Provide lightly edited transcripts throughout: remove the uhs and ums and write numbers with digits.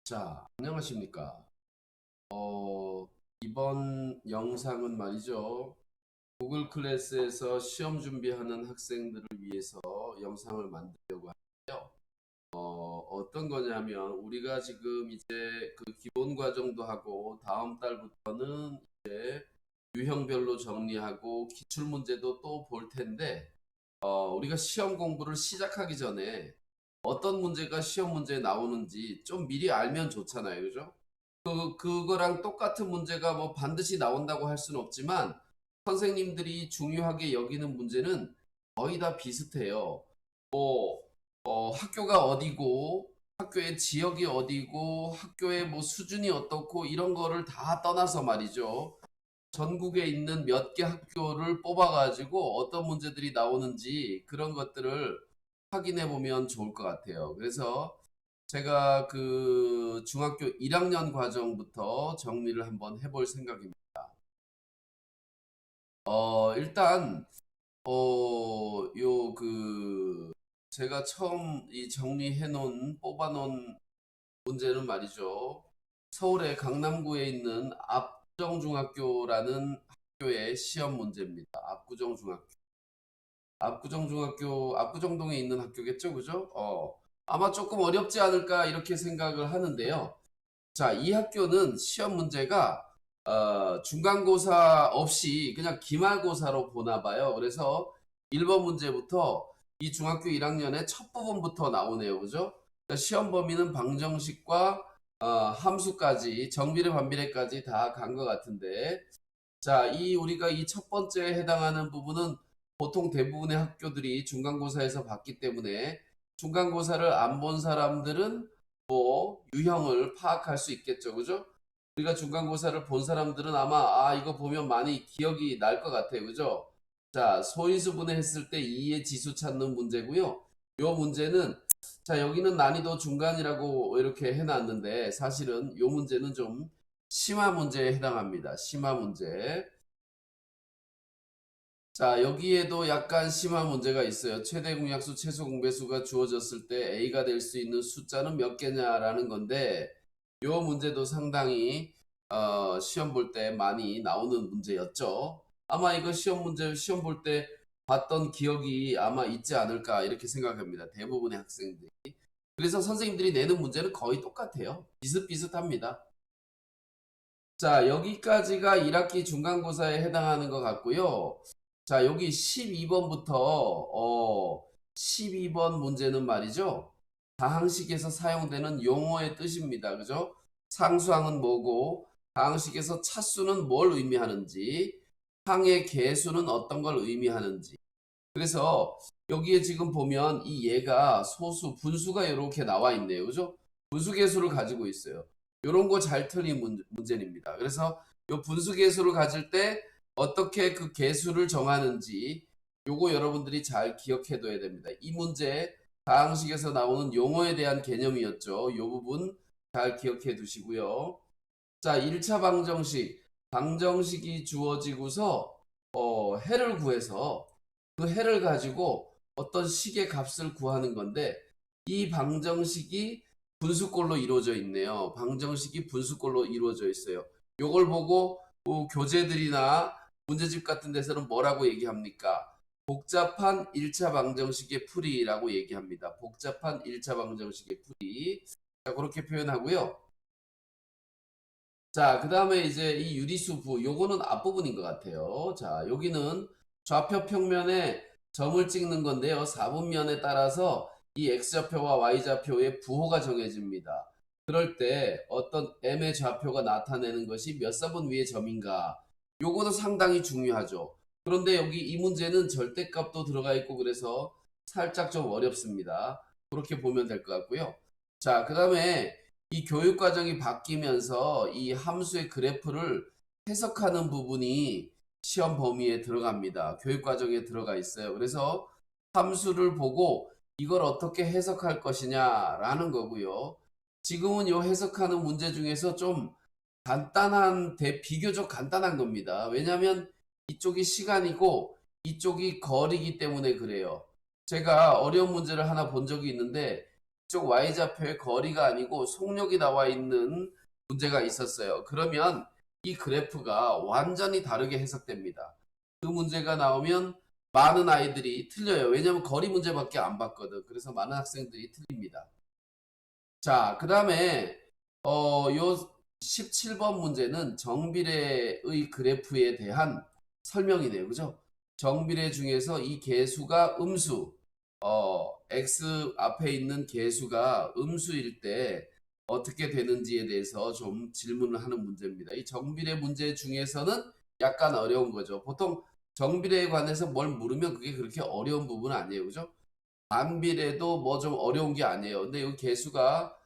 자, 안녕하십니까. 이번 영상은 말이죠. 구글 클래스에서 시험 준비하는 학생들을 위해서 영상을 만들려고 하는데요. 어떤 거냐면, 우리가 지금 이제 그 기본 과정도 하고, 다음 달부터는 이제 유형별로 정리하고, 기출문제도 또 볼 텐데, 우리가 시험 공부를 시작하기 전에 어떤 문제가 시험 문제에 나오는지 좀 미리 알면 좋잖아요. 그죠? 그거랑 똑같은 문제가 뭐 반드시 나온다고 할 수는 없지만 선생님들이 중요하게 여기는 문제는 거의 다 비슷해요. 뭐, 학교가 어디고, 학교의 지역이 어디고, 학교의 뭐 수준이 어떻고, 이런 거를 다 떠나서 말이죠. 전국에 있는 몇 개 학교를 뽑아가지고 어떤 문제들이 나오는지 그런 것들을 확인해 보면 좋을 것 같아요. 그래서 제가 그 중학교 1학년 과정부터 정리를 한번 해볼 생각입니다. 일단, 제가 처음 이 정리해 놓은, 뽑아 놓은 문제는 말이죠. 서울의 강남구에 있는 압구정중학교라는 학교의 시험 문제입니다. 압구정중학교. 압구정중학교, 압구정동에 있는 학교겠죠, 그죠? 아마 조금 어렵지 않을까 이렇게 생각을 하는데요. 자, 이 학교는 시험 문제가 중간고사 없이 그냥 기말고사로 보나 봐요. 그래서 1번 문제부터 이 중학교 1학년의 첫 부분부터 나오네요. 그죠? 그러니까 시험 범위는 방정식과 함수까지 정비례 반비례까지 다 간 것 같은데 자, 우리가 이 첫 번째에 해당하는 부분은 보통 대부분의 학교들이 중간고사에서 봤기 때문에 중간고사를 안 본 사람들은 뭐 유형을 파악할 수 있겠죠. 그죠? 우리가 중간고사를 본 사람들은 아마 이거 보면 많이 기억이 날 것 같아요. 그죠? 자, 소인수분해 했을 때 2의 지수 찾는 문제고요. 요 문제는 자, 여기는 난이도 중간이라고 이렇게 해놨는데 사실은 요 문제는 좀 심화 문제에 해당합니다. 심화 문제. 자, 여기에도 약간 심화 문제가 있어요. 최대 공약수, 최소 공배수가 주어졌을 때 A가 될 수 있는 숫자는 몇 개냐라는 건데, 요 문제도 상당히 시험 볼 때 많이 나오는 문제였죠. 아마 이거 시험 문제, 시험 볼 때 봤던 기억이 아마 있지 않을까 이렇게 생각합니다. 대부분의 학생들이. 그래서 선생님들이 내는 문제는 거의 똑같아요. 비슷비슷합니다. 자, 여기까지가 1학기 중간고사에 해당하는 것 같고요. 자, 여기 12번부터 12번 문제는 말이죠. 다항식에서 사용되는 용어의 뜻입니다. 그죠? 상수항은 뭐고, 다항식에서 차수는 뭘 의미하는지, 항의 개수는 어떤 걸 의미하는지. 그래서 여기에 지금 보면 이 얘가 소수, 분수가 이렇게 나와 있네요. 그죠? 분수계수를 가지고 있어요. 이런 거 잘 틀린 문제입니다. 그래서 이 분수계수를 가질 때 어떻게 그 계수를 정하는지 요거 여러분들이 잘 기억해 둬야 됩니다. 이 문제 다항식에서 나오는 용어에 대한 개념이었죠. 이 부분 잘 기억해 두시고요. 자, 1차 방정식. 방정식이 주어지고서 해를 구해서 그 해를 가지고 어떤 식의 값을 구하는 건데 이 방정식이 분수꼴로 이루어져 있네요. 방정식이 분수꼴로 이루어져 있어요. 요걸 보고 교재들이나 문제집 같은 데서는 뭐라고 얘기합니까? 복잡한 1차 방정식의 풀이라고 얘기합니다. 복잡한 1차 방정식의 풀이. 자, 그렇게 표현하고요. 자, 그 다음에 이제 이 유리수부, 요거는 앞부분인 것 같아요. 자, 여기는 좌표 평면에 점을 찍는 건데요. 4분면에 따라서 이 x좌표와 y좌표의 부호가 정해집니다. 그럴 때 어떤 m의 좌표가 나타내는 것이 몇 사분 위의 점인가? 요거는 상당히 중요하죠. 그런데 여기 이 문제는 절대값도 들어가 있고 그래서 살짝 좀 어렵습니다. 그렇게 보면 될 것 같고요. 자, 그 다음에 이 교육 과정이 바뀌면서 이 함수의 그래프를 해석하는 부분이 시험 범위에 들어갑니다. 교육 과정에 들어가 있어요. 그래서 함수를 보고 이걸 어떻게 해석할 것이냐라는 거고요. 지금은 이 해석하는 문제 중에서 좀 비교적 간단한 겁니다. 왜냐하면 이쪽이 시간이고 이쪽이 거리이기 때문에 그래요. 제가 어려운 문제를 하나 본 적이 있는데 이쪽 y좌표의 거리가 아니고 속력이 나와 있는 문제가 있었어요. 그러면 이 그래프가 완전히 다르게 해석됩니다. 그 문제가 나오면 많은 아이들이 틀려요. 왜냐하면 거리 문제밖에 안 봤거든. 그래서 많은 학생들이 틀립니다. 자, 그 다음에 요 17번 문제는 정비례의 그래프에 대한 설명이네요. 그죠? 정비례 중에서 이 계수가 음수, x 앞에 있는 계수가 음수일 때 어떻게 되는지에 대해서 좀 질문을 하는 문제입니다. 이 정비례 문제 중에서는 약간 어려운 거죠. 보통 정비례에 관해서 뭘 물으면 그게 그렇게 어려운 부분은 아니에요. 그죠? 반비례도 뭐 좀 어려운 게 아니에요. 근데 여기 계수가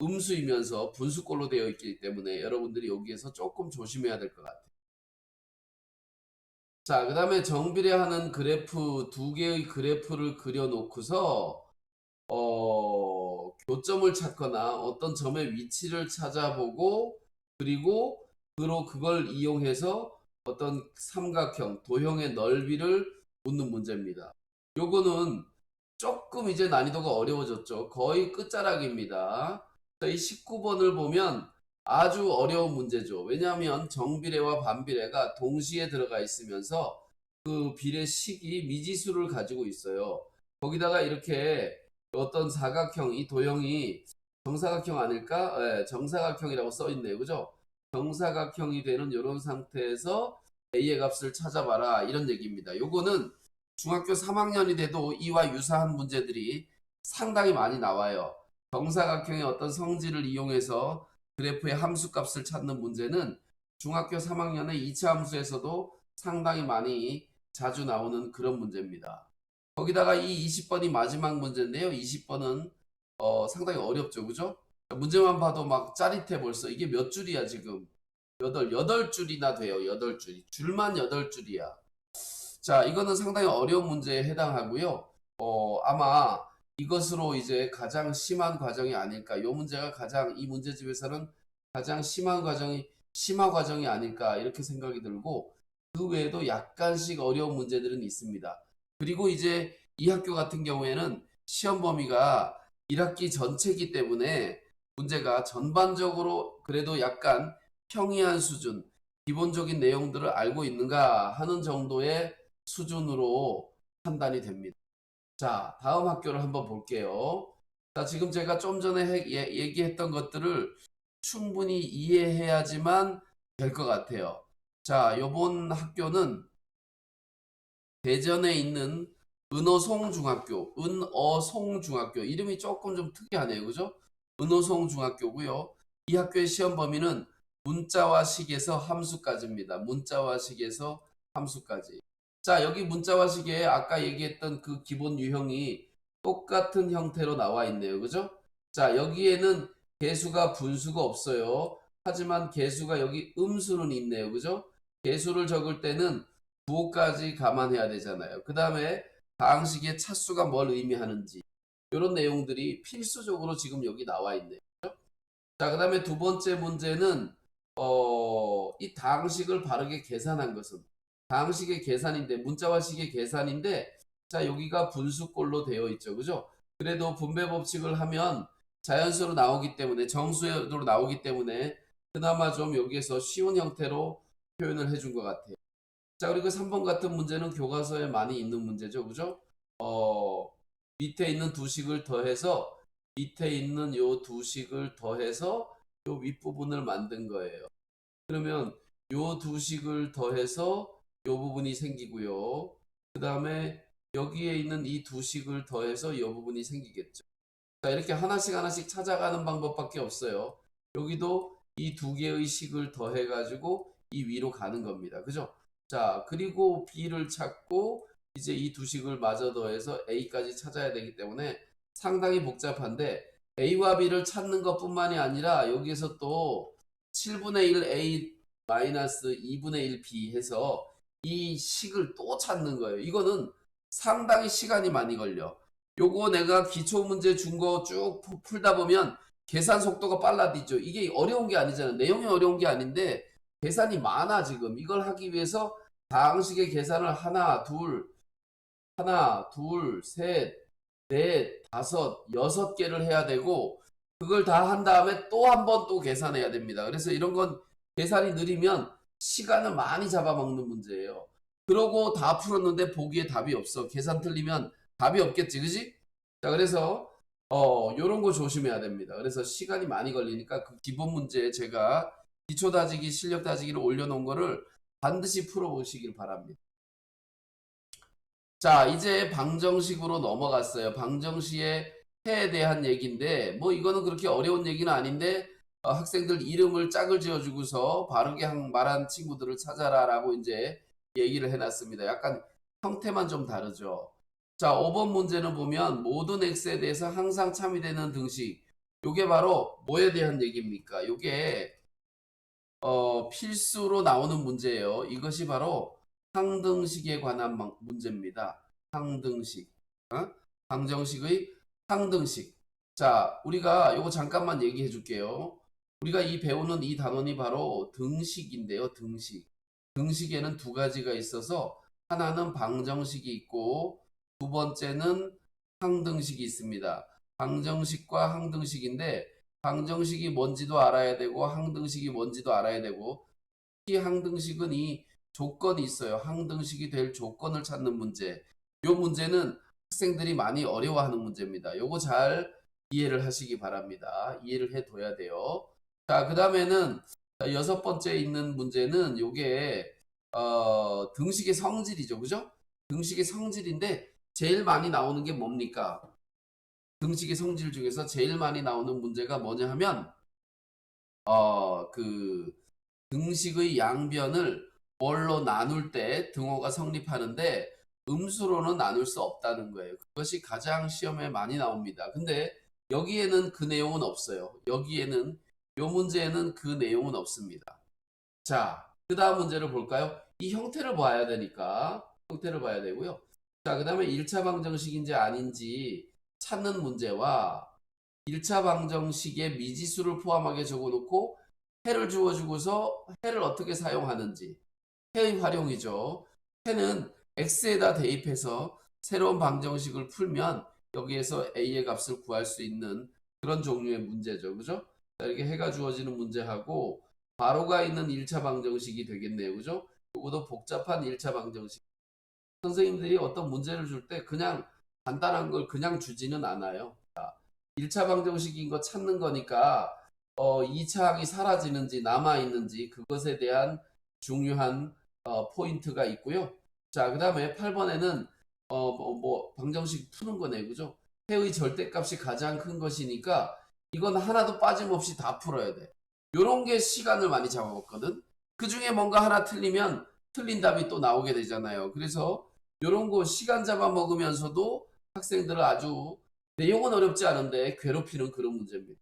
음수이면서 분수꼴로 되어 있기 때문에 여러분들이 여기에서 조금 조심해야 될 것 같아요. 자, 그 다음에 정비례하는 그래프 두 개의 그래프를 그려놓고서 교점을 찾거나 어떤 점의 위치를 찾아보고 그리고 그걸 이용해서 어떤 삼각형, 도형의 넓이를 묻는 문제입니다. 요거는 조금 이제 난이도가 어려워졌죠. 거의 끝자락입니다. 이 19번을 보면 아주 어려운 문제죠. 왜냐하면 정비례와 반비례가 동시에 들어가 있으면서 그 비례식이 미지수를 가지고 있어요. 거기다가 이렇게 어떤 사각형, 이 도형이 정사각형 아닐까? 네, 정사각형이라고 써 있네요. 그죠? 정사각형이 되는 이런 상태에서 A의 값을 찾아봐라. 이런 얘기입니다. 요거는 중학교 3학년이 돼도 이와 유사한 문제들이 상당히 많이 나와요. 정사각형의 어떤 성질을 이용해서 그래프의 함수값을 찾는 문제는 중학교 3학년의 2차 함수에서도 상당히 많이 자주 나오는 그런 문제입니다. 거기다가 이 20번이 마지막 문제인데요. 20번은 상당히 어렵죠. 그죠? 문제만 봐도 막 짜릿해 벌써. 이게 몇 줄이야 지금? 8줄이나 돼요. 8줄이. 줄만 8줄이야. 자, 이거는 상당히 어려운 문제에 해당하고요. 아마 이것으로 이제 가장 심한 과정이 아닐까. 이 문제가 이 문제집에서는 가장 심화 과정이 아닐까. 이렇게 생각이 들고, 그 외에도 약간씩 어려운 문제들은 있습니다. 그리고 이제 이 학교 같은 경우에는 시험 범위가 1학기 전체이기 때문에 문제가 전반적으로 그래도 약간 평이한 수준, 기본적인 내용들을 알고 있는가 하는 정도의 수준으로 판단이 됩니다. 자, 다음 학교를 한번 볼게요. 자, 지금 제가 좀 전에 얘기했던 것들을 충분히 이해해야지만 될 것 같아요. 자, 요번 학교는 대전에 있는 은어송중학교, 이름이 조금 좀 특이하네요. 그죠? 은어송중학교고요. 이 학교의 시험 범위는 문자와 식에서 함수까지입니다. 문자와 식에서 함수까지. 자, 여기 문자와 식에 아까 얘기했던 그 기본 유형이 똑같은 형태로 나와 있네요. 그죠? 자, 여기에는 개수가 분수가 없어요. 하지만 개수가 여기 음수는 있네요. 그죠? 개수를 적을 때는 부호까지 감안해야 되잖아요. 그 다음에 다항식의 차수가 뭘 의미하는지 이런 내용들이 필수적으로 지금 여기 나와 있네요. 자, 그 다음에 두 번째 문제는 이 다항식을 바르게 계산한 것은 다항식의 계산인데 문자와 식의 계산인데 자, 여기가 분수꼴로 되어 있죠. 그죠? 그래도 분배 법칙을 하면 자연수로 나오기 때문에 정수로 나오기 때문에 그나마 좀 여기에서 쉬운 형태로 표현을 해준 것 같아요. 자, 그리고 3번 같은 문제는 교과서에 많이 있는 문제죠. 그죠? 밑에 있는 두 식을 더해서 밑에 있는 요 두 식을 더해서 요 윗부분을 만든 거예요. 그러면 요 두 식을 더해서 요 부분이 생기고요. 그 다음에 여기에 있는 이 두 식을 더해서 요 부분이 생기겠죠. 자, 이렇게 하나씩 하나씩 찾아가는 방법밖에 없어요. 여기도 이 두 개의 식을 더해가지고 이 위로 가는 겁니다. 그죠? 자, 그리고 B를 찾고 이제 이 두 식을 마저 더해서 A까지 찾아야 되기 때문에 상당히 복잡한데 A와 B를 찾는 것뿐만이 아니라 여기에서 또 7분의 1 A 마이너스 2분의 1 B 해서 이 식을 또 찾는 거예요. 이거는 상당히 시간이 많이 걸려. 요거 내가 기초 문제 준 거 쭉 풀다 보면 계산 속도가 빨라지죠. 이게 어려운 게 아니잖아. 내용이 어려운 게 아닌데 계산이 많아 지금. 이걸 하기 위해서 다항식의 계산을 하나, 둘, 셋, 네, 다섯, 여섯 개를 해야 되고, 그걸 다 한 다음에 또 한 번 또 계산해야 됩니다. 그래서 이런 건 계산이 느리면 시간을 많이 잡아먹는 문제예요. 그러고 다 풀었는데 보기에 답이 없어. 계산 틀리면 답이 없겠지, 그지? 자, 그래서, 요런 거 조심해야 됩니다. 그래서 시간이 많이 걸리니까 그 기본 문제에 제가 기초 다지기, 실력 다지기를 올려놓은 거를 반드시 풀어보시길 바랍니다. 자, 이제 방정식으로 넘어갔어요. 방정식의 해에 대한 얘기인데, 뭐 이거는 그렇게 어려운 얘기는 아닌데, 학생들 이름을 짝을 지어주고서 바르게 말한 친구들을 찾아라라고 이제 얘기를 해놨습니다. 약간 형태만 좀 다르죠. 자, 5번 문제는 보면 모든 x에 대해서 항상 참이되는 등식. 요게 바로 뭐에 대한 얘기입니까? 요게 필수로 나오는 문제예요. 이것이 바로 상등식에 관한 문제입니다. 상등식. 어? 방정식의 상등식. 자, 우리가 요거 잠깐만 얘기해 줄게요. 우리가 이 배우는 이 단원이 바로 등식인데요. 등식. 등식에는 두 가지가 있어서 하나는 방정식이 있고 두 번째는 항등식이 있습니다. 방정식과 항등식인데 방정식이 뭔지도 알아야 되고 항등식이 뭔지도 알아야 되고 특히 항등식은 이 조건이 있어요. 항등식이 될 조건을 찾는 문제. 이 문제는 학생들이 많이 어려워하는 문제입니다. 요거 잘 이해를 하시기 바랍니다. 이해를 해둬야 돼요. 자, 그 다음에는 여섯 번째 있는 문제는 요게 등식의 성질이죠. 그죠? 등식의 성질인데 제일 많이 나오는 게 뭡니까? 등식의 성질 중에서 제일 많이 나오는 문제가 뭐냐 하면 그 등식의 양변을 뭘로 나눌 때 등호가 성립하는데 음수로는 나눌 수 없다는 거예요. 그것이 가장 시험에 많이 나옵니다. 근데 여기에는 그 내용은 없어요. 여기에는 요 문제에는 그 내용은 없습니다. 자, 그 다음 문제를 볼까요? 이 형태를 봐야 되니까 형태를 봐야 되고요. 자, 그 다음에 1차 방정식인지 아닌지 찾는 문제와 1차 방정식에 미지수를 포함하게 적어놓고 해를 주어주고서 해를 어떻게 사용하는지 해의 활용이죠. 해는 x에다 대입해서 새로운 방정식을 풀면 여기에서 a의 값을 구할 수 있는 그런 종류의 문제죠. 그죠? 자, 이렇게 해가 주어지는 문제하고 바로가 있는 1차 방정식이 되겠네요. 그죠? 이것도 복잡한 1차 방정식. 선생님들이 어떤 문제를 줄 때 그냥 간단한 걸 그냥 주지는 않아요. 1차 방정식인 거 찾는 거니까 2차 항이 사라지는지 남아있는지 그것에 대한 중요한 포인트가 있고요. 자, 그 다음에 8번에는 방정식 푸는 거네, 그죠? 해의 절대값이 가장 큰 것이니까 이건 하나도 빠짐없이 다 풀어야 돼. 요런 게 시간을 많이 잡아먹거든. 그 중에 뭔가 하나 틀리면 틀린 답이 또 나오게 되잖아요. 그래서 요런 거 시간 잡아먹으면서도 학생들을 아주 내용은 어렵지 않은데 괴롭히는 그런 문제입니다.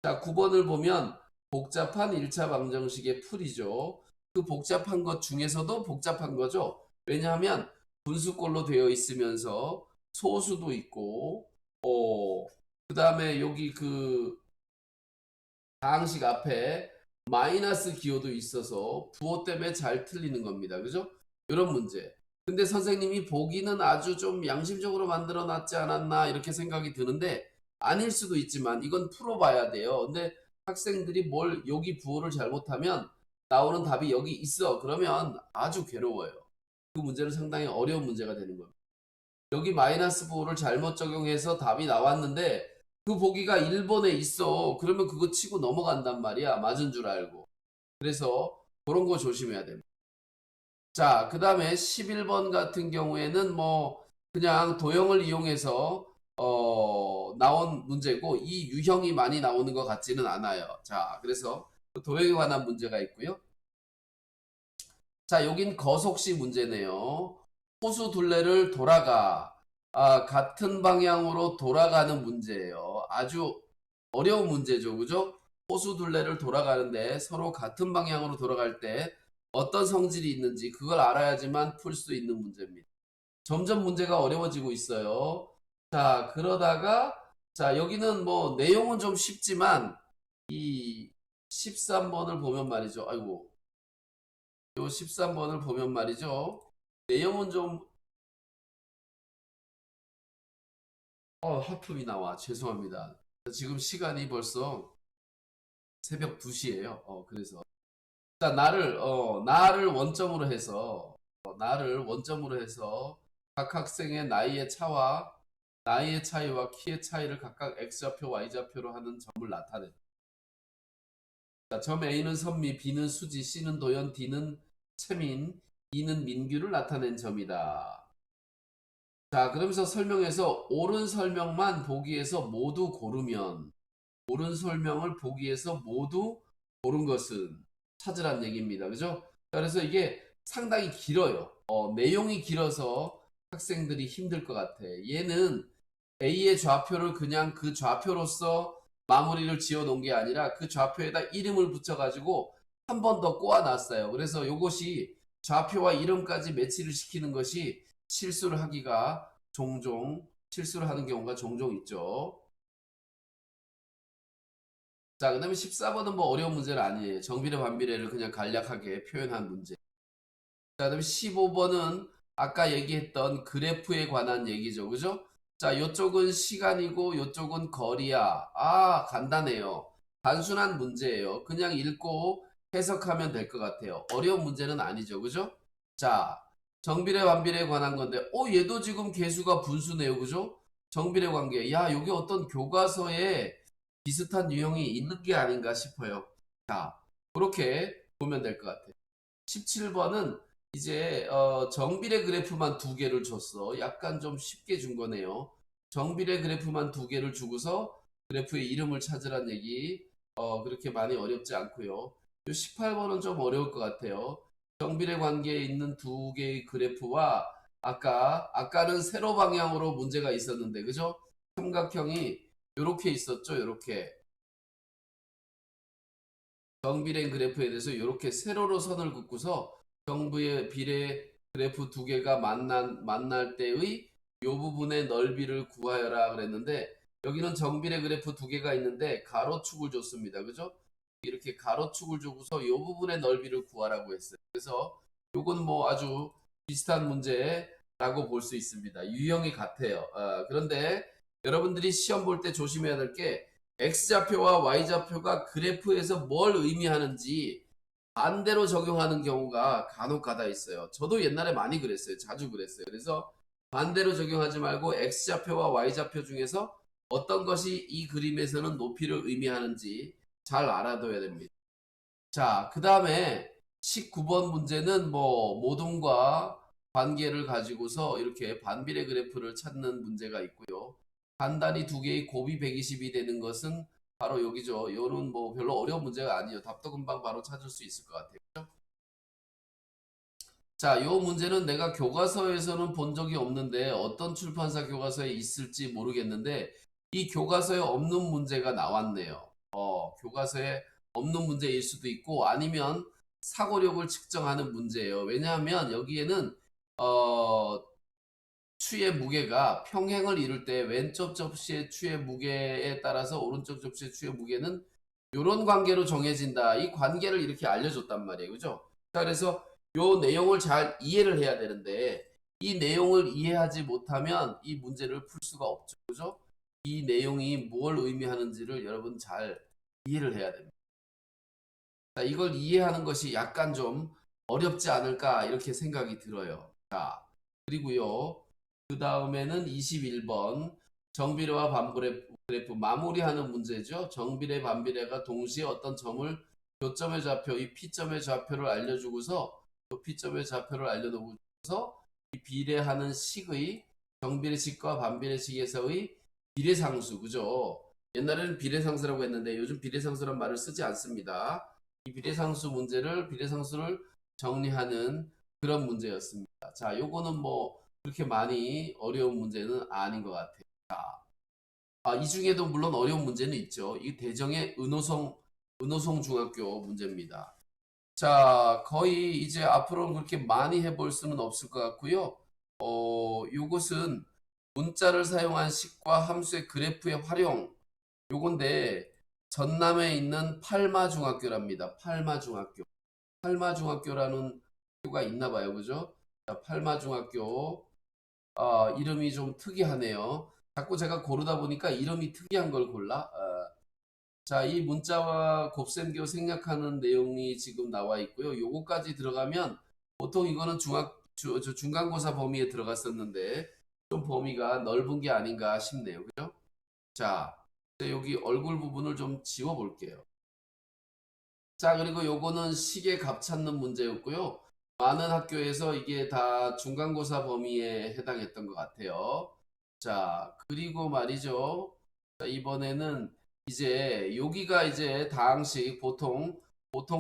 자, 9번을 보면 복잡한 1차 방정식의 풀이죠. 그 복잡한 것 중에서도 복잡한 거죠. 왜냐하면 분수꼴로 되어 있으면서 소수도 있고, 그 다음에 여기 그 다항식 앞에 마이너스 기호도 있어서 부호 때문에 잘 틀리는 겁니다. 그죠? 이런 문제. 근데 선생님이 보기는 아주 좀 양심적으로 만들어 놨지 않았나 이렇게 생각이 드는데 아닐 수도 있지만 이건 풀어봐야 돼요. 근데 학생들이 뭘 여기 부호를 잘못하면 나오는 답이 여기 있어. 그러면 아주 괴로워요. 그 문제는 상당히 어려운 문제가 되는 겁니다. 여기 마이너스 부호를 잘못 적용해서 답이 나왔는데 그 보기가 1번에 있어. 그러면 그거 치고 넘어간단 말이야. 맞은 줄 알고. 그래서 그런 거 조심해야 됩니다. 자, 그 다음에 11번 같은 경우에는 뭐 그냥 도형을 이용해서 나온 문제고 이 유형이 많이 나오는 것 같지는 않아요. 자, 그래서 그 도형에 관한 문제가 있고요. 자, 여긴 거속시 문제네요. 호수 둘레를 돌아가. 같은 방향으로 돌아가는 문제예요. 아주 어려운 문제죠. 그죠? 호수 둘레를 돌아가는데 서로 같은 방향으로 돌아갈 때 어떤 성질이 있는지 그걸 알아야지만 풀 수 있는 문제입니다. 점점 문제가 어려워지고 있어요. 자, 그러다가 자, 여기는 뭐 내용은 좀 쉽지만 이 13번을 보면 말이죠. 아이고. 요 13번을 보면 말이죠. 내용은 좀 하품이 나와. 죄송합니다. 지금 시간이 벌써 새벽 2시예요. 그래서 자, 나를 원점으로 해서 각 학생의 나이의 차이와 키의 차이를 각각 x좌표, y좌표로 하는 점을 나타내. 자, 점 A는 선미, B는 수지, C는 도연, D는 채민, E는 민규를 나타낸 점이다. 자, 그러면서 설명에서 옳은 설명만 보기에서 모두 고르면 옳은 설명을 보기에서 모두 고른 것은 찾으란 얘기입니다. 그죠? 자, 그래서 이게 상당히 길어요. 내용이 길어서 학생들이 힘들 것 같아. 얘는 A의 좌표를 그냥 그 좌표로서 마무리를 지어 놓은 게 아니라 그 좌표에다 이름을 붙여가지고 한 번 더 꼬아놨어요. 그래서 이것이 좌표와 이름까지 매치를 시키는 것이 실수를 하는 경우가 종종 있죠. 자, 그 다음에 14번은 뭐 어려운 문제는 아니에요. 정비례 반비례를 그냥 간략하게 표현한 문제. 자, 그다음에 15번은 아까 얘기했던 그래프에 관한 얘기죠. 그죠? 자, 요쪽은 시간이고 요쪽은 거리야. 간단해요. 단순한 문제예요. 그냥 읽고 해석하면 될 것 같아요. 어려운 문제는 아니죠. 그죠? 자, 정비례 반비례에 관한 건데, 얘도 지금 계수가 분수네요. 그죠? 정비례 관계. 야, 요게 어떤 교과서에 비슷한 유형이 있는 게 아닌가 싶어요. 자, 그렇게 보면 될 것 같아요. 17번은 이제 정비례 그래프만 2개를 줬어. 약간 좀 쉽게 준 거네요. 정비례 그래프만 2개를 주고서 그래프의 이름을 찾으란 얘기. 그렇게 많이 어렵지 않고요. 18번은 좀 어려울 것 같아요. 정비례 관계에 있는 2개의 그래프와 아까는 세로 방향으로 문제가 있었는데, 그죠? 삼각형이 이렇게 있었죠. 이렇게 정비례 그래프에 대해서 이렇게 세로로 선을 긋고서 정부의 비례 그래프 2개가 만날 때의 이 부분의 넓이를 구하여라 그랬는데, 여기는 정비례 그래프 2개가 있는데 가로축을 줬습니다. 그죠? 이렇게 가로축을 주고서 이 부분의 넓이를 구하라고 했어요. 그래서 요건 뭐 아주 비슷한 문제라고 볼 수 있습니다. 유형이 같아요. 그런데 여러분들이 시험 볼 때 조심해야 될 게 x좌표와 y좌표가 그래프에서 뭘 의미하는지 반대로 적용하는 경우가 간혹 가다 있어요. 저도 옛날에 많이 그랬어요. 자주 그랬어요. 그래서 반대로 적용하지 말고 x좌표와 y좌표 중에서 어떤 것이 이 그림에서는 높이를 의미하는지 잘 알아둬야 됩니다. 자, 그 다음에 19번 문제는 뭐 모둠과 관계를 가지고서 이렇게 반비례 그래프를 찾는 문제가 있고요. 간단히 2개의 곱이 120이 되는 것은 바로 여기죠. 요는 뭐 별로 어려운 문제가 아니에요. 답도 금방 바로 찾을 수 있을 것 같아요. 자, 요 문제는 내가 교과서에서는 본 적이 없는데 어떤 출판사 교과서에 있을지 모르겠는데 이 교과서에 없는 문제가 나왔네요. 교과서에 없는 문제일 수도 있고 아니면 사고력을 측정하는 문제예요. 왜냐하면 여기에는 어, 추의 무게가 평행을 이룰 때 왼쪽 접시의 추의 무게에 따라서 오른쪽 접시의 추의 무게는 이런 관계로 정해진다. 이 관계를 이렇게 알려줬단 말이에요. 그죠? 자, 그래서 요 내용을 잘 이해를 해야 되는데 이 내용을 이해하지 못하면 이 문제를 풀 수가 없죠. 그죠? 이 내용이 뭘 의미하는지를 여러분 잘 이해를 해야 됩니다. 자, 이걸 이해하는 것이 약간 좀 어렵지 않을까 이렇게 생각이 들어요. 자, 그리고요. 그 다음에는 21번 정비례와 반비례 그래프 마무리하는 문제죠. 정비례 반비례가 동시에 어떤 점을 교점의 좌표, 이 P점의 좌표를 알려주고서 또 P점의 좌표를 알려놓고서 이 비례하는 식의 정비례식과 반비례식에서의 비례상수, 그죠? 옛날에는 비례상수라고 했는데 요즘 비례상수란 말을 쓰지 않습니다. 이 비례상수를 정리하는 그런 문제였습니다. 자, 요거는 뭐 그렇게 많이 어려운 문제는 아닌 것 같아요. 자, 이 중에도 물론 어려운 문제는 있죠. 이 대정의 은호성 중학교 문제입니다. 자, 거의 이제 앞으로는 그렇게 많이 해볼 수는 없을 것 같고요. 요것은 문자를 사용한 식과 함수의 그래프의 활용, 요건데 전남에 있는 팔마중학교랍니다. 팔마중학교. 팔마중학교라는 학교가 있나 봐요. 그죠? 자, 팔마중학교. 이름이 좀 특이하네요. 자꾸 제가 고르다 보니까 이름이 특이한 걸 골라. 자, 이 문자와 곱셈교 생략하는 내용이 지금 나와 있고요. 요거까지 들어가면 보통 이거는 중간고사 범위에 들어갔었는데 좀 범위가 넓은 게 아닌가 싶네요. 그죠? 자, 여기 얼굴 부분을 좀 지워 볼게요. 자, 그리고 요거는 식의 값 찾는 문제였고요. 많은 학교에서 이게 다 중간고사 범위에 해당했던 것 같아요. 자, 그리고 말이죠. 자, 이번에는 이제 여기가 이제 다항식 보통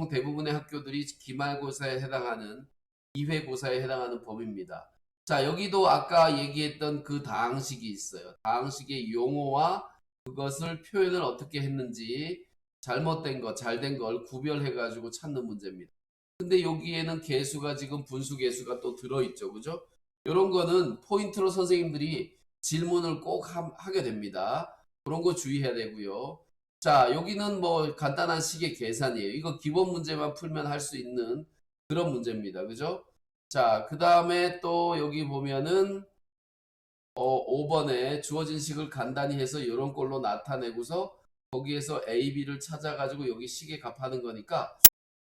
대부분의 학교들이 기말고사에 해당하는 2회 고사에 해당하는 범위입니다. 자, 여기도 아까 얘기했던 그 다항식이 있어요. 다항식의 용어와 그것을 표현을 어떻게 했는지 잘못된 것, 잘된 걸 구별해가지고 찾는 문제입니다. 근데 여기에는 개수가 지금 분수 개수가 또 들어있죠. 그죠? 이런 거는 포인트로 선생님들이 질문을 꼭 하게 됩니다. 그런 거 주의해야 되고요. 자, 여기는 뭐 간단한 식의 계산이에요. 이거 기본 문제만 풀면 할 수 있는 그런 문제입니다. 그죠? 자, 그 다음에 또 여기 보면은 5번에 주어진 식을 간단히 해서 이런 걸로 나타내고서 거기에서 A, B를 찾아가지고 여기 식에 값하는 거니까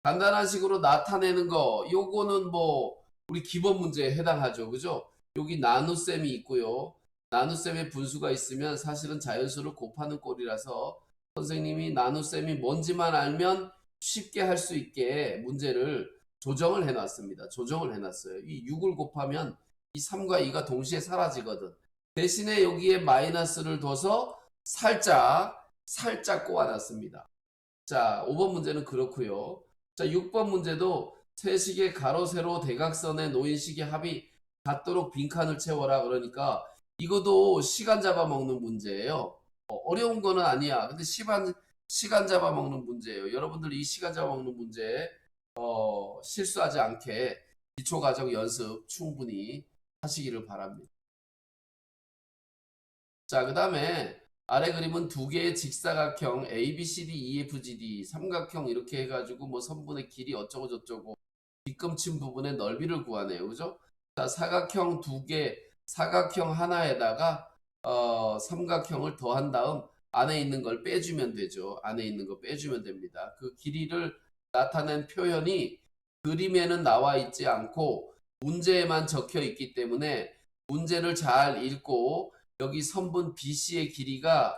간단한 식으로 나타내는 거 요거는 뭐 우리 기본 문제에 해당하죠. 그죠? 여기 나눗셈이 있고요. 나눗셈에 분수가 있으면 사실은 자연수를 곱하는 꼴이라서 선생님이 나눗셈이 뭔지만 알면 쉽게 할 수 있게 문제를 조정을 해놨습니다. 조정을 해놨어요. 이 6을 곱하면 이 3과 2가 동시에 사라지거든. 대신에 여기에 마이너스를 둬서 살짝 꼬아놨습니다. 자, 5번 문제는 그렇고요. 자, 6번 문제도 세식의 가로, 세로, 대각선의 놓인 식의 합이 같도록 빈칸을 채워라. 그러니까 이것도 시간 잡아먹는 문제예요. 어려운 거는 아니야. 근데 시간 잡아먹는 문제예요. 여러분들 이 시간 잡아먹는 문제 실수하지 않게 기초과정 연습 충분히 하시기를 바랍니다. 자, 그 다음에 아래 그림은 두 개의 직사각형 A, B, C, D, E, F, G, D 삼각형 이렇게 해가지고 뭐 선분의 길이 어쩌고 저쩌고 뒷금친 부분의 넓이를 구하네요. 그죠? 자, 사각형 하나에다가 삼각형을 더한 다음 안에 있는 걸 빼주면 되죠. 안에 있는 거 빼주면 됩니다. 그 길이를 나타낸 표현이 그림에는 나와 있지 않고 문제에만 적혀 있기 때문에 문제를 잘 읽고 여기 선분 BC가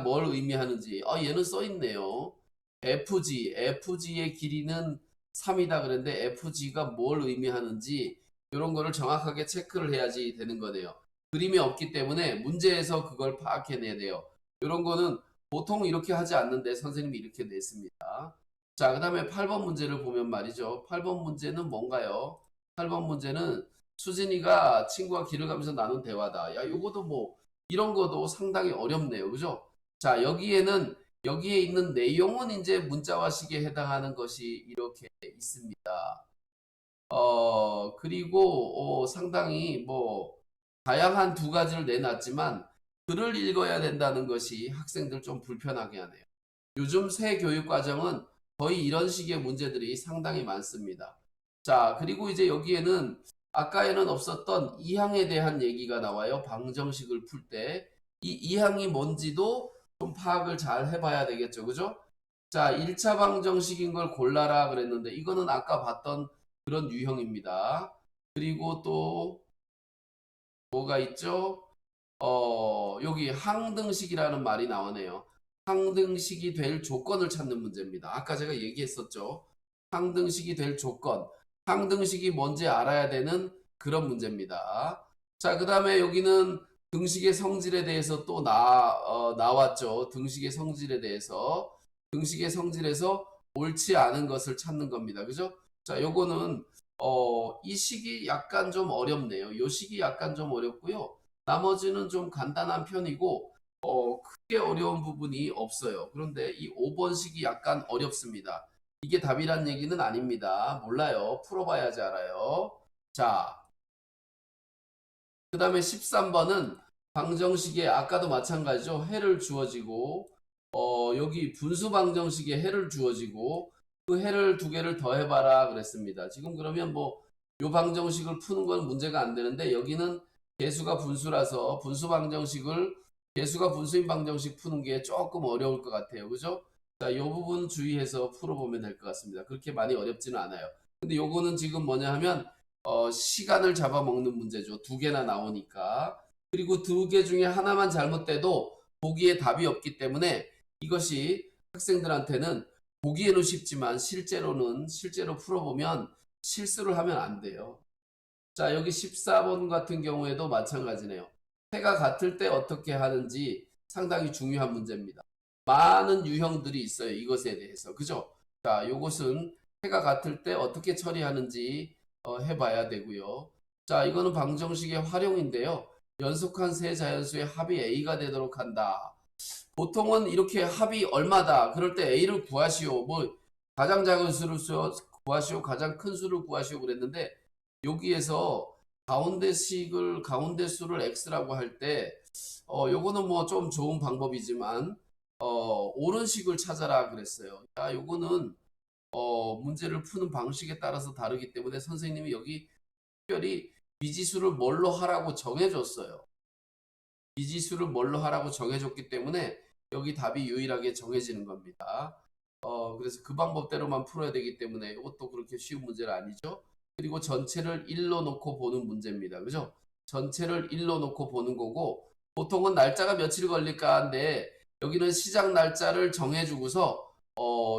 뭘 의미하는지 얘는 써 있네요. FG의 길이는 3이다 그랬는데 FG가 뭘 의미하는지 이런 거를 정확하게 체크를 해야지 되는 거네요. 그림이 없기 때문에 문제에서 그걸 파악해내야 돼요. 이런 거는 보통 이렇게 하지 않는데 선생님이 이렇게 냈습니다. 자, 그 다음에 8번 문제를 보면 말이죠. 8번 문제는 뭔가요? 8번 문제는 수진이가 친구와 길을 가면서 나눈 대화다. 야, 요것도 뭐 이런 것도 상당히 어렵네요. 그죠? 자, 여기에 있는 내용은 이제 문자화식에 해당하는 것이 이렇게 있습니다. 그리고 상당히 뭐 다양한 두 가지를 내놨지만 글을 읽어야 된다는 것이 학생들 좀 불편하게 하네요. 요즘 새 교육과정은 거의 이런 식의 문제들이 상당히 많습니다. 자, 그리고 이제 여기에는 아까에는 없었던 이항에 대한 얘기가 나와요. 방정식을 풀 때. 이 이항이 뭔지도 좀 파악을 잘 해봐야 되겠죠. 그죠? 자, 1차 방정식인 걸 골라라 그랬는데 이거는 아까 봤던 그런 유형입니다. 그리고 또 뭐가 있죠? 여기 항등식이라는 말이 나오네요. 항등식이 될 조건을 찾는 문제입니다. 아까 제가 얘기했었죠. 항등식이 될 조건. 항등식이 뭔지 알아야 되는 그런 문제입니다. 자, 그 다음에 여기는 등식의 성질에 대해서 또 나왔죠. 등식의 성질에 대해서. 등식의 성질에서 옳지 않은 것을 찾는 겁니다. 그죠? 자, 요거는 이 식이 약간 좀 어렵네요. 요 식이 약간 좀 어렵고요. 나머지는 좀 간단한 편이고 크게 어려운 부분이 없어요. 그런데 이 5번식이 약간 어렵습니다. 이게 답이란 얘기는 아닙니다. 몰라요. 풀어봐야지 알아요. 자, 그 다음에 13번은 방정식에 아까도 마찬가지죠. 해를 주어지고 여기 분수 방정식에 해를 주어지고 그 해를 두 개를 더해봐라 그랬습니다. 지금 그러면 뭐 요 방정식을 푸는 건 문제가 안 되는데 여기는 개수가 분수라서 분수 방정식을 개수가 분수인 방정식 푸는 게 조금 어려울 것 같아요. 그죠? 자, 이 부분 주의해서 풀어보면 될 것 같습니다. 그렇게 많이 어렵지는 않아요. 근데 요거는 지금 뭐냐 하면 시간을 잡아먹는 문제죠. 두 개나 나오니까. 그리고 두 개 중에 하나만 잘못돼도 보기에 답이 없기 때문에 이것이 학생들한테는 보기에는 쉽지만 실제로 풀어보면 실수를 하면 안 돼요. 자, 여기 14번 같은 경우에도 마찬가지네요. 해가 같을 때 어떻게 하는지 상당히 중요한 문제입니다. 많은 유형들이 있어요. 이것에 대해서. 그죠? 자, 요것은 해가 같을 때 어떻게 처리하는지 해봐야 되고요. 자, 이거는 방정식의 활용인데요. 연속한 세 자연수의 합이 A가 되도록 한다. 보통은 이렇게 합이 얼마다. 그럴 때 A를 구하시오. 뭐 가장 작은 수를 구하시오. 가장 큰 수를 구하시오. 그랬는데 여기에서 가운데 수를 x라고 할 때 요거는 뭐 좀 좋은 방법이지만 옳은 식을 찾아라 그랬어요. 야, 요거는 문제를 푸는 방식에 따라서 다르기 때문에 선생님이 여기 특별히 미지수를 뭘로 하라고 정해줬어요. 미지수를 뭘로 하라고 정해줬기 때문에 여기 답이 유일하게 정해지는 겁니다. 그래서 그 방법대로만 풀어야 되기 때문에 이것도 그렇게 쉬운 문제는 아니죠. 그리고 전체를 1로 놓고 보는 문제입니다. 그죠? 전체를 1로 놓고 보는 거고 보통은 날짜가 며칠 걸릴까 한데 여기는 시작 날짜를 정해주고서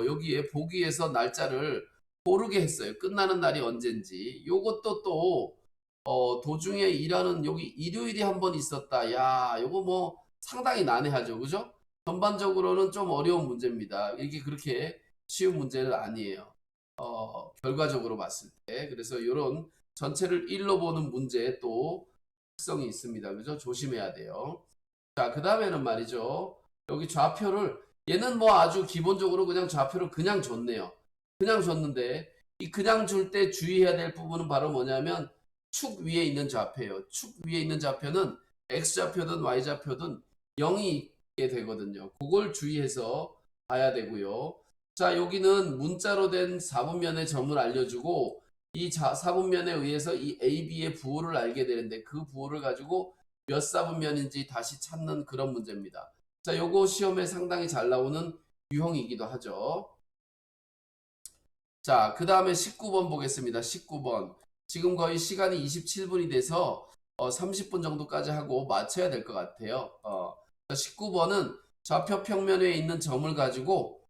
여기에 보기에서 날짜를 고르게 했어요. 끝나는 날이 언젠지. 요것도 또 도중에 일하는 여기 일요일이 한 번 있었다. 야, 요거 뭐 상당히 난해하죠. 그죠? 전반적으로는 좀 어려운 문제입니다. 이게 그렇게 쉬운 문제는 아니에요. 결과적으로 봤을 때. 그래서 이런 전체를 1로 보는 문제에 또 특성이 있습니다. 그죠? 조심해야 돼요. 자, 그 다음에는 말이죠. 여기 좌표를, 얘는 뭐 아주 기본적으로 그냥 좌표를 그냥 줬네요. 그냥 줬는데, 이 그냥 줄 때 주의해야 될 부분은 바로 뭐냐면, 축 위에 있는 좌표예요. 축 위에 있는 좌표는 X좌표든 Y좌표든 0이 있게 되거든요. 그걸 주의해서 봐야 되고요. 자, 여기는 문자로 된 4분면의 점을 알려주고, 이 4분면에 의해서 이 AB의 부호를 알게 되는데, 그 부호를 가지고 몇 사분면인지 다시 찾는 그런 문제입니다. 자, 요거 시험에 상당히 잘 나오는 유형이기도 하죠. 자, 그 다음에 19번 보겠습니다. 19번. 지금 거의 시간이 27분이 돼서 30분 정도까지 하고 맞춰야 될 것 같아요. 19번은 좌표 평면에 있는 점을 가지고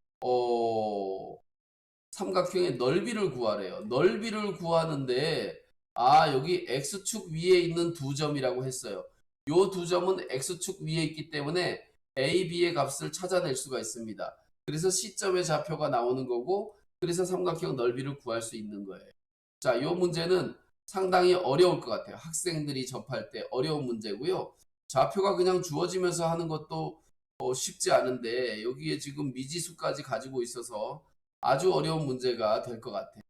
삼각형의 넓이를 구하래요. 넓이를 구하는데 여기 X축 위에 있는 두 점이라고 했어요. 요 두 점은 X축 위에 있기 때문에 A, B의 값을 찾아낼 수가 있습니다. 그래서 C점의 좌표가 나오는 거고 그래서 삼각형 넓이를 구할 수 있는 거예요. 자, 요 문제는 상당히 어려울 것 같아요. 학생들이 접할 때 어려운 문제고요. 좌표가 그냥 주어지면서 하는 것도 쉽지 않은데 여기에 지금 미지수까지 가지고 있어서 아주 어려운 문제가 될 것 같아요.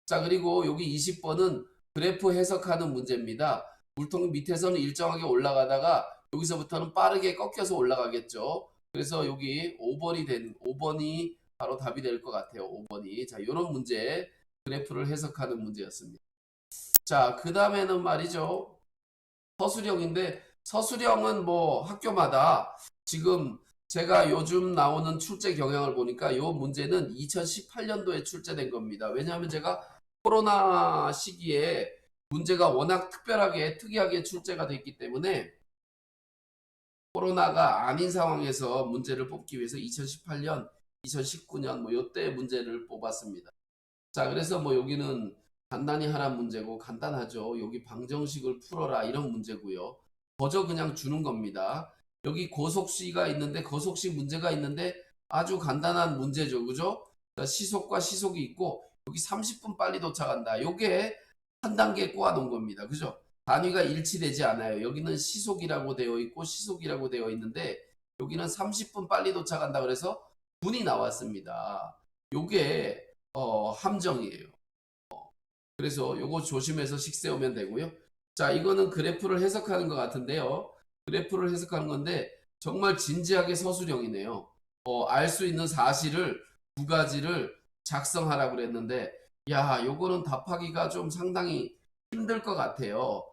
자, 그리고 여기 20번은 그래프 해석하는 문제입니다. 물통 밑에서는 일정하게 올라가다가 여기서부터는 빠르게 꺾여서 올라가겠죠. 그래서 여기 5번이 바로 답이 될 것 같아요. 5번이. 자, 이런 문제 그래프를 해석하는 문제였습니다. 자, 그 다음에는 말이죠. 서술형인데 서술형은 뭐 학교마다 지금 제가 요즘 나오는 출제 경향을 보니까 이 문제는 2018년도에 출제된 겁니다. 왜냐하면 제가 코로나 시기에 문제가 워낙 특이하게 출제가 됐기 때문에 코로나가 아닌 상황에서 문제를 뽑기 위해서 2018년, 2019년 뭐 요때 문제를 뽑았습니다. 자, 그래서 뭐 여기는 간단히 하란 문제고 간단하죠. 여기 방정식을 풀어라 이런 문제고요. 거저 그냥 주는 겁니다. 여기 고속시가 있는데 거속시 문제가 있는데 아주 간단한 문제죠. 그죠? 자, 시속과 시속이 있고 여기 30분 빨리 도착한다. 요게 한 단계 꼬아놓은 겁니다. 그죠? 단위가 일치되지 않아요. 여기는 시속이라고 되어 있고 시속이라고 되어 있는데 여기는 30분 빨리 도착한다. 그래서 분이 나왔습니다. 요게 함정이에요. 그래서 요거 조심해서 식 세우면 되고요. 자, 이거는 그래프를 해석하는 것 같은데요. 그래프를 해석하는 건데 정말 진지하게 서술형이네요. 알 수 있는 사실을 두 가지를 작성하라고 그랬는데 야, 요거는 답하기가 좀 상당히 힘들 것 같아요.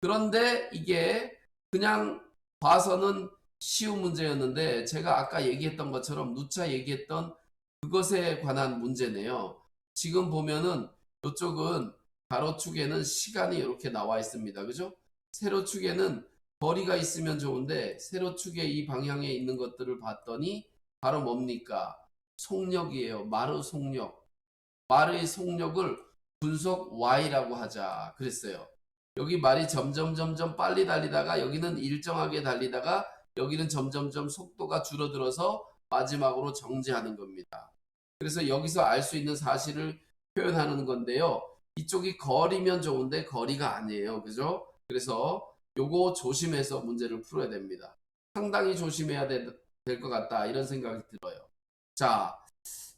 그런데 이게 그냥 봐서는 쉬운 문제였는데 제가 아까 얘기했던 것처럼 누차 얘기했던 그것에 관한 문제네요. 지금 보면은 이쪽은 가로축에는 시간이 이렇게 나와 있습니다. 그죠? 세로축에는 거리가 있으면 좋은데 세로축의 이 방향에 있는 것들을 봤더니 바로 뭡니까? 속력이에요. 말의 속력. 말의 속력을 분속 Y라고 하자 그랬어요. 여기 말이 점점 빨리 달리다가 여기는 일정하게 달리다가 여기는 점점점 속도가 줄어들어서 마지막으로 정지하는 겁니다. 그래서 여기서 알 수 있는 사실을 표현하는 건데요. 이쪽이 거리면 좋은데 거리가 아니에요. 그죠? 그래서 요거 조심해서 문제를 풀어야 됩니다. 상당히 조심해야 될 것 같다. 이런 생각이 들어요. 자,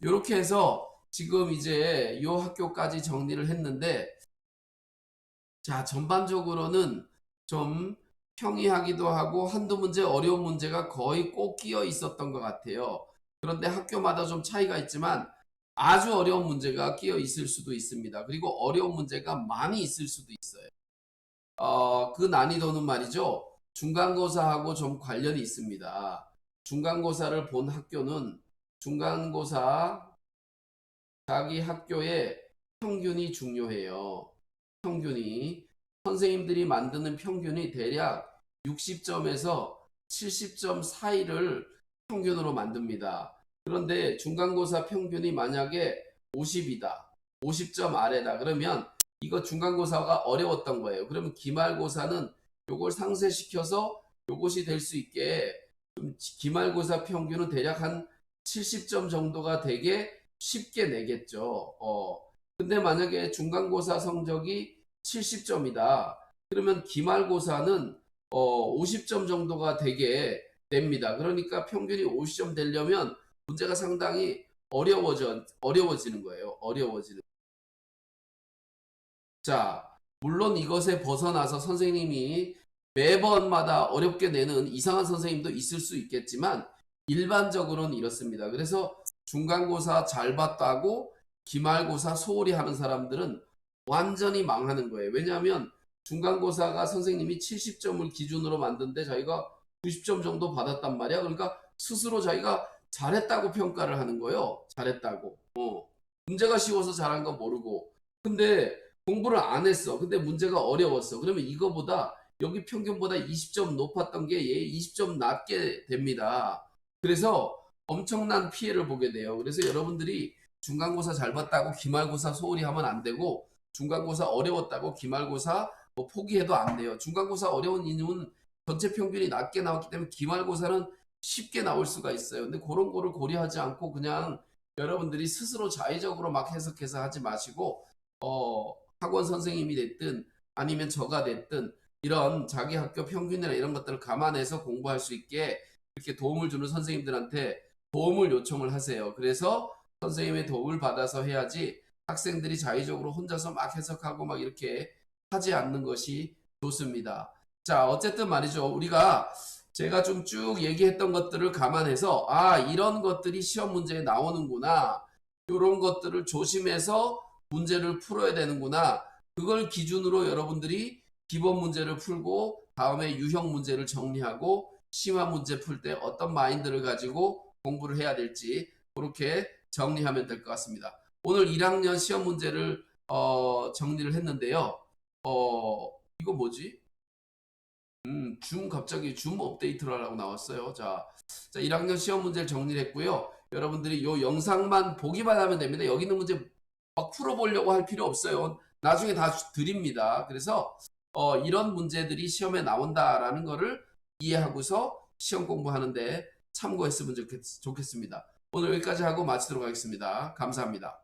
이렇게 해서 지금 이제 이 학교까지 정리를 했는데, 자, 전반적으로는 좀 평이하기도 하고 한두 문제 어려운 문제가 거의 꼭 끼어 있었던 것 같아요. 그런데 학교마다 좀 차이가 있지만 아주 어려운 문제가 끼어 있을 수도 있습니다. 그리고 어려운 문제가 많이 있을 수도 있어요. 그 난이도는 말이죠. 중간고사하고 좀 관련이 있습니다. 중간고사를 본 학교는 중간고사 자기 학교의 평균이 중요해요. 평균이. 선생님들이 만드는 평균이 대략 60점에서 70점 사이를 평균으로 만듭니다. 그런데 중간고사 평균이 만약에 50이다. 50점 아래다. 그러면 이거 중간고사가 어려웠던 거예요. 그러면 기말고사는 요걸 상쇄시켜서 요것이 될 수 있게 기말고사 평균은 대략 한 70점 정도가 되게 쉽게 내겠죠. 근데 만약에 중간고사 성적이 70점이다. 그러면 기말고사는 50점 정도가 되게 냅니다. 그러니까 평균이 50점 되려면 문제가 상당히 어려워지는 거예요. 어려워지는. 자, 물론 이것에 벗어나서 선생님이 매번마다 어렵게 내는 이상한 선생님도 있을 수 있겠지만 일반적으로는 이렇습니다. 그래서 중간고사 잘 봤다고 기말고사 소홀히 하는 사람들은 완전히 망하는 거예요. 왜냐하면 중간고사가 선생님이 70점을 기준으로 만든데 자기가 90점 정도 받았단 말이야. 그러니까 스스로 자기가 잘했다고 평가를 하는 거예요. 잘했다고. 문제가 쉬워서 잘한 거 모르고. 근데 공부를 안 했어. 근데 문제가 어려웠어. 그러면 이거보다 여기 평균보다 20점 높았던 게 얘 20점 낮게 됩니다. 그래서 엄청난 피해를 보게 돼요. 그래서 여러분들이 중간고사 잘 봤다고 기말고사 소홀히 하면 안 되고 중간고사 어려웠다고 기말고사 뭐 포기해도 안 돼요. 중간고사 어려운 이유는 전체 평균이 낮게 나왔기 때문에 기말고사는 쉽게 나올 수가 있어요. 근데 그런 거를 고려하지 않고 그냥 여러분들이 스스로 자의적으로 막 해석해서 하지 마시고 학원 선생님이 됐든 아니면 저가 됐든 이런 자기 학교 평균이나 이런 것들을 감안해서 공부할 수 있게 이렇게 도움을 주는 선생님들한테 도움을 요청을 하세요. 그래서 선생님의 도움을 받아서 해야지 학생들이 자의적으로 혼자서 막 해석하고 막 이렇게 하지 않는 것이 좋습니다. 자, 어쨌든 말이죠. 우리가 제가 좀 쭉 얘기했던 것들을 감안해서 이런 것들이 시험 문제에 나오는구나. 이런 것들을 조심해서 문제를 풀어야 되는구나. 그걸 기준으로 여러분들이 기본 문제를 풀고 다음에 유형 문제를 정리하고 심화 문제 풀 때 어떤 마인드를 가지고 공부를 해야 될지 그렇게 정리하면 될 것 같습니다. 오늘 1학년 시험 문제를 정리를 했는데요. 이거 뭐지? 갑자기 줌 업데이트를 하라고 나왔어요. 자, 1학년 시험 문제를 정리를 했고요. 여러분들이 이 영상만 보기만 하면 됩니다. 여기 있는 문제 막 풀어보려고 할 필요 없어요. 나중에 다 드립니다. 그래서 이런 문제들이 시험에 나온다라는 거를 이해하고서 시험 공부하는데 참고했으면 좋겠습니다. 오늘 여기까지 하고 마치도록 하겠습니다. 감사합니다.